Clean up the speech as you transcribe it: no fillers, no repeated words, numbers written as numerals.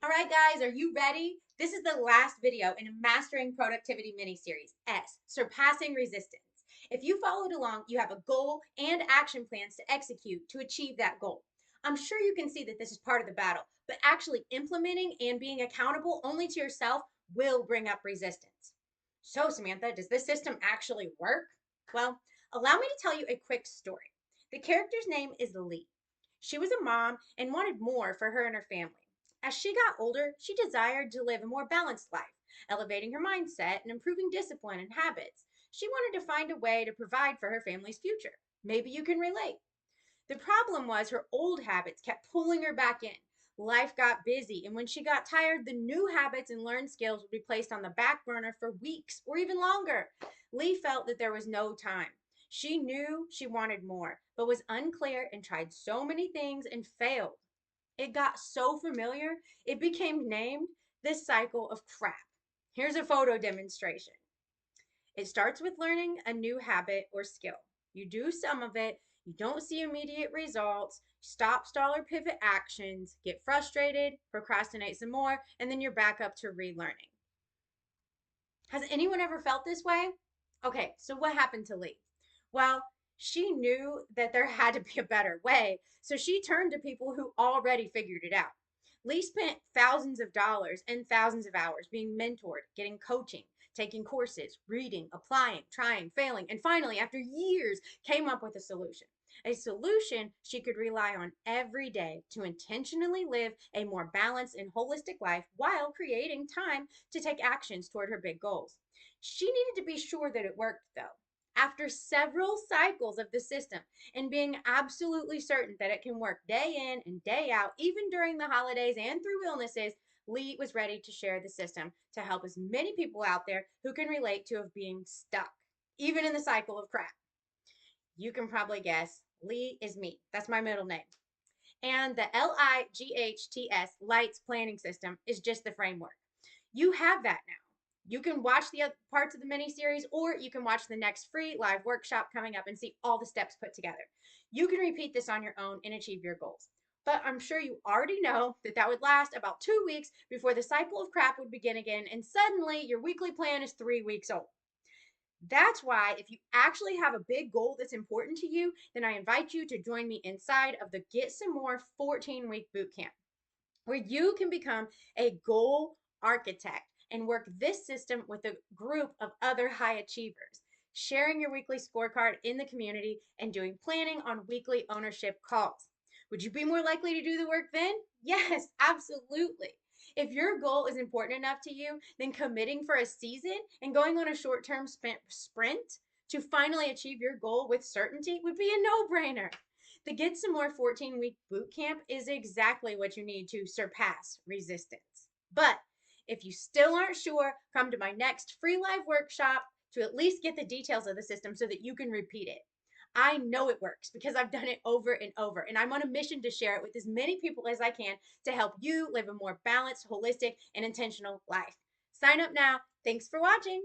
All right, guys, are you ready? This is the last video in a Mastering Productivity mini-series, S, Surpassing Resistance. If you followed along, you have a goal and action plans to execute to achieve that goal. I'm sure you can see that this is part of the battle, but actually implementing and being accountable only to yourself will bring up resistance. So, Samantha, does this system actually work? Well, allow me to tell you a quick story. The character's name is Lee. She was a mom and wanted more for her and her family. As she got older, she desired to live a more balanced life, elevating her mindset and improving discipline and habits. She wanted to find a way to provide for her family's future. Maybe you can relate. The problem was her old habits kept pulling her back in. Life got busy, and when she got tired, the new habits and learned skills would be placed on the back burner for weeks or even longer. Lee felt that there was no time. She knew she wanted more, but was unclear and tried so many things and failed. It got so familiar, it became named this cycle of crap. Here's a photo demonstration. It starts with learning a new habit or skill. You do some of it, you don't see immediate results, stop, stall, or pivot actions, get frustrated, procrastinate some more, and then you're back up to relearning. Has anyone ever felt this way? Okay, so what happened to Lee? Well, she knew that there had to be a better way, so she turned to people who already figured it out. Lee spent thousands of dollars and thousands of hours being mentored, getting coaching, taking courses, reading, applying, trying, failing, and finally, after years, came up with a solution. A solution she could rely on every day to intentionally live a more balanced and holistic life while creating time to take actions toward her big goals. She needed to be sure that it worked, though. After several cycles of the system and being absolutely certain that it can work day in and day out, even during the holidays and through illnesses, Lee was ready to share the system to help as many people out there who can relate to of being stuck, even in the cycle of crap. You can probably guess Lee is me. That's my middle name. And the L.I.G.H.T.S Lights planning system is just the framework. You have that now. You can watch the other parts of the mini series, or you can watch the next free live workshop coming up and see all the steps put together. You can repeat this on your own and achieve your goals. But I'm sure you already know that that would last about 2 weeks before the cycle of crap would begin again, and suddenly your weekly plan is 3 weeks old. That's why, if you actually have a big goal that's important to you, then I invite you to join me inside of the Get Some More 14-week bootcamp, where you can become a goal architect and work this system with a group of other high achievers, sharing your weekly scorecard in the community and doing planning on weekly ownership calls. Would you be more likely to do the work then? Yes, absolutely. If your goal is important enough to you, then committing for a season and going on a short-term sprint to finally achieve your goal with certainty would be a no-brainer. The Get Some More 14-week bootcamp is exactly what you need to surpass resistance. But if you still aren't sure, come to my next free live workshop to at least get the details of the system so that you can repeat it. I know it works because I've done it over and over, and I'm on a mission to share it with as many people as I can to help you live a more balanced, holistic, and intentional life. Sign up now. Thanks for watching.